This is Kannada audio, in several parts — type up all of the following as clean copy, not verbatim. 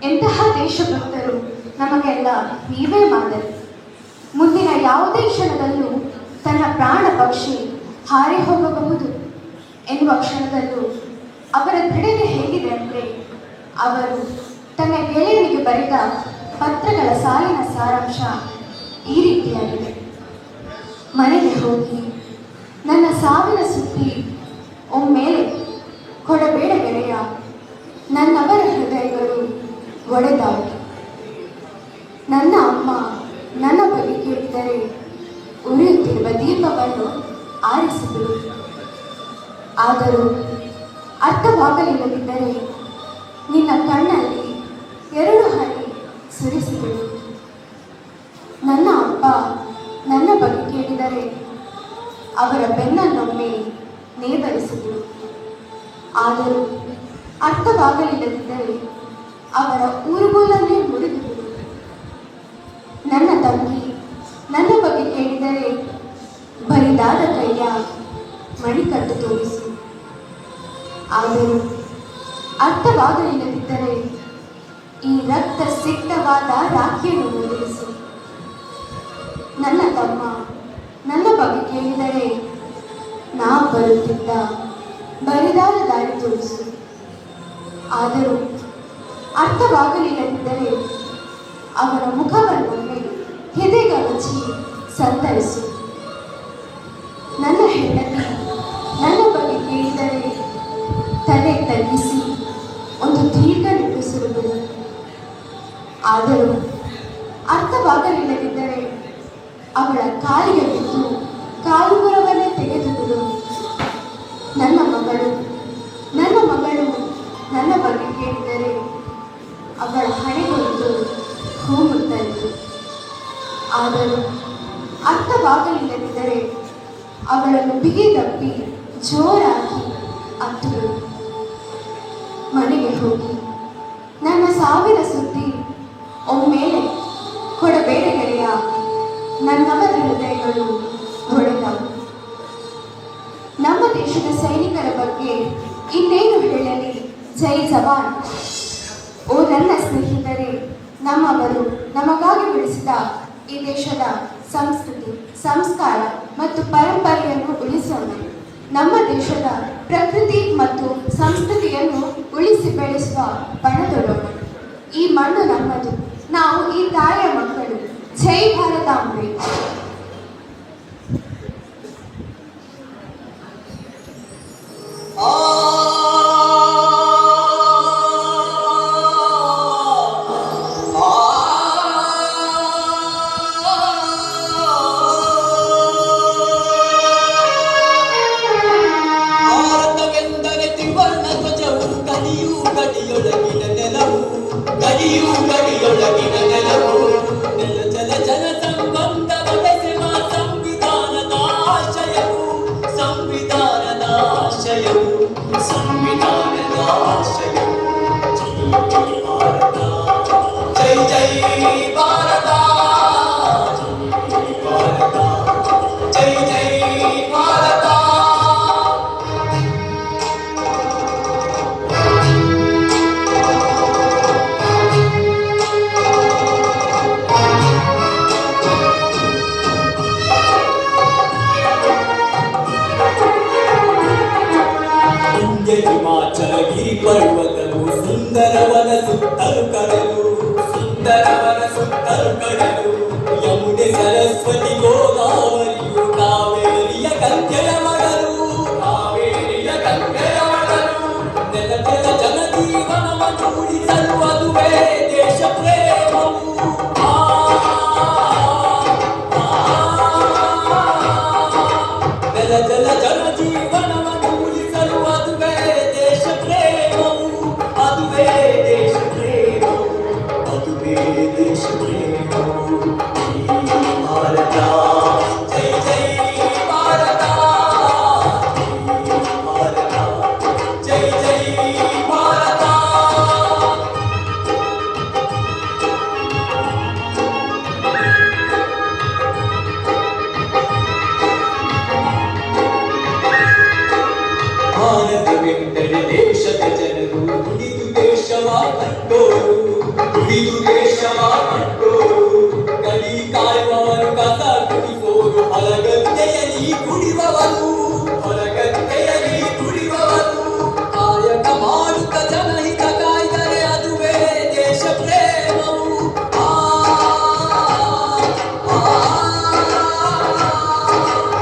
ಎಂತಹ ದೇಶಭಕ್ತರು, ನಮಗೆಲ್ಲ ನೀವೇ ಮಾದರಿ. ಮುಂದಿನ ಯಾವುದೇ ಕ್ಷಣದಲ್ಲೂ ತನ್ನ ಪ್ರಾಣ ಪಕ್ಷಿ ಹಾರಿ ಹೋಗಬಹುದು ಎನ್ನುವ ಕ್ಷಣದಲ್ಲೂ ಅವರ ದೃಢತೆ ಹೇಗಿದೆ ಅಂದರೆ, ಅವರು ತನ್ನ ಗೆಳೆಯನಿಗೆ ಬರೆದ ಪತ್ರಗಳ ಸಾಲಿನ ಸಾರಾಂಶ ಈ ರೀತಿಯಾಗಿದೆ. ಮನೆಗೆ ಹೋಗಿ ನನ್ನ ಸಾವಿನ ಸುದ್ದಿ ಒಮ್ಮೆಲೆ ಕೊಡಬೇಡ ಗೆಳೆಯ, ನನ್ನವರ ಹೃದಯಗಳು ಒಡೆದವು. ನನ್ನ ಅಮ್ಮ ನನ್ನ ಬಗ್ಗೆ ಕೇಳಿದರೆ ಉರಿಯುತ್ತಿರುವ ದೀಪವನ್ನು ಆರಿಸಿಬಿಡು. ಆದರೂ ಅರ್ಥವಾಗಲಿಲ್ಲದಿದ್ದರೆ ನಿನ್ನ ಕಣ್ಣಲ್ಲಿ 2 ಹನಿ ಸುರಿಸಿಬಿಡು. ನನ್ನ ಅಪ್ಪ ನನ್ನ ಬಗ್ಗೆ ಕೇಳಿದರೆ ಅವರ ಬೆನ್ನನ್ನೊಮ್ಮೆ ನೇವರಿಸಿಬಿಡು. ಆದರೂ ಅರ್ಥವಾಗಲಿಲ್ಲದಿದ್ದರೆ ಅವರ ಊರುಗೋಲನ್ನೇ ಮುರಿದುಬಿಡು. ನನ್ನ ತಂಗಿ ನನ್ನ ಬಗ್ಗೆ ಕೇಳಿದರೆ ಬರಿದಾದ ಕೈಯ ಮಣಿಕಟ್ಟು ತೋರಿಸು. ಆದರೂ ಅರ್ಥವಾಗಲಿಲ್ಲದಿದ್ದರೆ ಈ ರಕ್ತ ಸಿಕ್ತವಾದ ರಾಖಿಯನ್ನು ಮೂಡಿಸು. ನನ್ನ ತಮ್ಮ ನನ್ನ ಬಗ್ಗೆ ಕೇಳಿದರೆ ನಾ ಬರುತ್ತಿದ್ದ ಬರಿದಾದ ದಾರಿ ತೋರಿಸು. ಆದರೂ ಅರ್ಥವಾಗಲಿಲ್ಲದಿದ್ದರೆ ಅವರ ಮುಖವನ್ನೊಮ್ಮೆ ಹೆದೆಗವಚಿ ಸಂತರಿಸು. ನನ್ನ ಹೆಂಡತಿ ನನ್ನ ಬಗ್ಗೆ ಕೇಳಿದರೆ ತಲೆ ತಗ್ಗಿಸಿ ಒಂದು ದೀರ್ಘ ನಿಟ್ಟುಸಿರುವುದು. ಆದರೂ ಅರ್ಥವಾಗಲಿಲ್ಲದಿದ್ದರೆ ಅವಳ ಕಾಲಿಗೆ ಬಿದ್ದು ಕಾಲುಗುರವನ್ನೇ ತೆಗೆದುಬಿಡು. ನನ್ನ ಮಗಳು ನನ್ನ ಬಗ್ಗೆ ಕೇಳಿದರೆ ಅವಳ ಹಣೆಗೊಂದು ಹೂಮುತ್ತಲಿತು. ಆದರೂ ಅರ್ಥವಾಗಲಿಲ್ಲದಿದ್ದರೆ ಅವಳನ್ನು ಬಿಗಿದಪ್ಪಿ ಜೋರಾಗಿ ಅತ್ತುಬಿಡು. ಮನೆಗೆ ಹೋಗಿ ನನ್ನ ಸಾವಿನ ಸುದ್ದಿ ಒಮ್ಮೆಲೆ ಕೊಡಬೇಡ ಗೆಳೆಯ, ನನ್ನವರ ಹೃದಯಗಳು ಹೊಡೆದವು. ನಮ್ಮ ದೇಶದ ಸೈನಿಕರ ಬಗ್ಗೆ ಇನ್ನೇನು ಹೇಳಲಿ. ಜೈ ಜವಾನ್. ಓ ನನ್ನ ಸ್ನೇಹಿತರೆ, ನಮ್ಮವರು ನಮಗಾಗಿ ಬೆಳೆಸಿದ ಈ ದೇಶದ ಸಂಸ್ಕೃತಿ, ಸಂಸ್ಕಾರ ಮತ್ತು ಪರಂಪರೆಯನ್ನು ಉಳಿಸೋಣ. ನಮ್ಮ ದೇಶದ ಪ್ರಕೃತಿ ಮತ್ತು ಸಂಸ್ಕೃತಿಯನ್ನು ಉಳಿಸಿ ಬೆಳೆಸುವ ಪಣತೊಡೋಣ. ಈ ಮಣ್ಣು ನಮ್ಮದು, ನಾವು ಈ ತಾಯಿಯ ಮಕ್ಕಳು. ಜೈ ಭಾರತಾಂಬೆ. ಗಡಿಯೊಳಗಿನ ನೆಲವು ನೆಲ ಜಲ ಜನ ಸಂಬಂಧ ಬಗೆಸುವ ಸಂವಿಧಾನದ ಆಶಯವು, ಸಂವಿಧಾನದ ಆಶಯವು, ಸಂವಿಧಾನದ ಆಶಯವು. ಜೈ ಭಾರತ, ಜೈ ಜೈ ಭಾರತ, ಜೈ ಭಾರತ, ಜೈ ಜೈ ಭಾರತ. ಹಿಮಾಚಲಗಿರಿ ಪರ್ವತವು ಸುಂದರವನ ಸುತ್ತಲು ಕಡಲು, ಸುಂದರವನ ಸುತ್ತಲು ಕಡಲು. ಯಮುನೆ ಸರಸ್ವತಿ ಗೋದಾವರಿಯು ಕಾವೇರಿಯ ಗಂಗೆಯ ಮಗಳು, ಕಾವೇರಿಯ ಗಂಗೆಯ ಮಗಳು. ನೆಲ ನೆಲ ಜನ ಜೀವನವನ್ನು ಉಳಿಸಲು ಅದುವೇ ದೇಶ ಪ್ರೇಮವು. ನೆಲ ಜಲ ಜನ ಜೀವನವನ್ನು ಉಳಿಸಲು ಅದುವೇ ದೇಶ ಪ್ರೇಮವು, ಅದುವೇ ದೇಶ ಪ್ರೇಮವು, ಅದುವೇ ದೇಶ ಪ್ರೇಮವು. ಜೈ ಭಾರತ, ಜೈ ಜೈ ಭಾರತ, ಜೈ ಭಾರತ, ಜೈ ಜೈ ಭಾರತ. ಭಾರತವೆಂದರೆ ದೇಶದ ಜನರು ನುಡಿದು ದೇಶವ ಕಂಡೋರು, ದುಡಿದು ದೇಶವ ಕಟ್ಟೋರು ಗಡಿ ಕಾಯುವವರು ಕಸ ಗುಡಿಸೋರು ಹೊಲಗದ್ದೆಯಲ್ಲಿ ದುಡಿಯುವವರು ಹೊಲಗದ್ದೆಯಲ್ಲಿ ದುಡಿಯುವವರು ಕಾಯಕ ಮಾಡುತ್ತ ಜನಹಿತ ಕಾಯ್ದರೆ ಅದುವೇ ದೇಶ ಪ್ರೇಮವು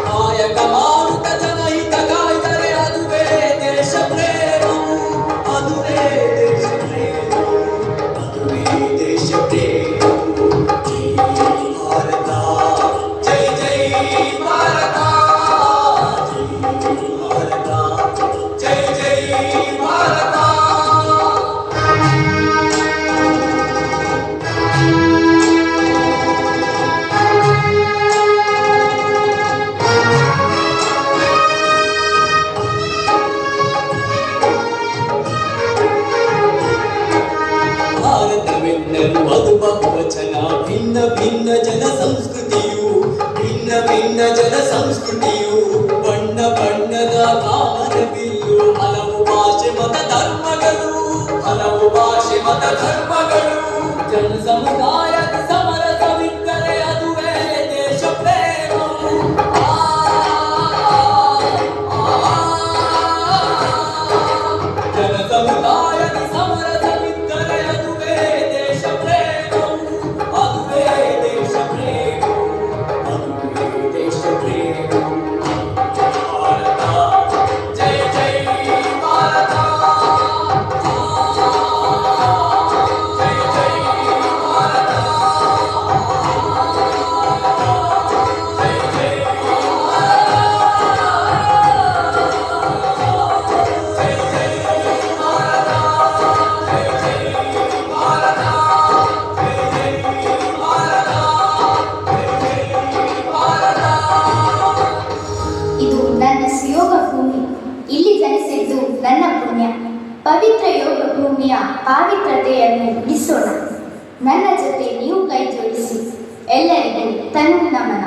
ಕಾಯಕ ಮಾಡುತ್ತ ಜನಹಿತ ಕಾಯ್ದರೆ ಅದುವೇ ದೇಶ ಪ್ರೇಮವು ಅದುವೇ ದೇಶ ಪ್ರೇಮವು ಅದುವೇ ದೇಶ ಪ್ರೇಮವು ಜೈ ಭಾರತ ಜೈ ಜೈ ಭಾರತ ಜೈ ಜೈ ಭಾರತ ಭಾರತವೆಂದರು ಅದು ಬಹುವಚನ ಭಿನ್ನ ಭಿನ್ನ ಜನ ಸಂಸ್ಕೃತಿಯು ಭಿನ್ನ ಭಿನ್ನ ಜನ ಸಂಸ್ಕೃತಿಯು ಬಣ್ಣ ಬಣ್ಣದ ಕಾಮನ ಬಿಲ್ಲು ಹಲವು ಭಾಷೆ ಮತ ಧರ್ಮಗಳು ಹಲವು ಭಾಷೆ ಮತ ಧರ್ಮಗಳು ಜನ ಸಮುದಾಯದ ಸಮರಸವಿದ್ದರೆ ಅದುವೇ ದೇಶ ಪ್ರೇಮವು ಜನ ಸಮುದಾಯದ ಸಮರಸವಿದ್ದರೆ ಅದುವೇ ದೇಶ ಪ್ರೇಮವು ಅದುವೇ ದೇಶ ಪ್ರೇಮವು ಅದುವೇ ದೇಶ ಪ್ರೇಮವು ಭಾರತ ಜೈ ಜೈ ಭಾರತ ಜೈ ಜೈ ಭಾರತ ಜೈ ಜೈ ಇದು ನನ್ನ ಸುಯೋಗ ಭೂಮಿ. ಇಲ್ಲಿ ಜನಿಸಿದ್ದು ನನ್ನ ಪುಣ್ಯ. ಪವಿತ್ರ ಯೋಗ ಭೂಮಿಯ ಪಾವಿತ್ರತೆಯನ್ನು ಉಳಿಸೋಣ. ನನ್ನ ಜೊತೆ ನೀವು ಕೈ ಜೋಡಿಸಿ. ಎಲ್ಲರಿಗೂ ತನು ನಮನ.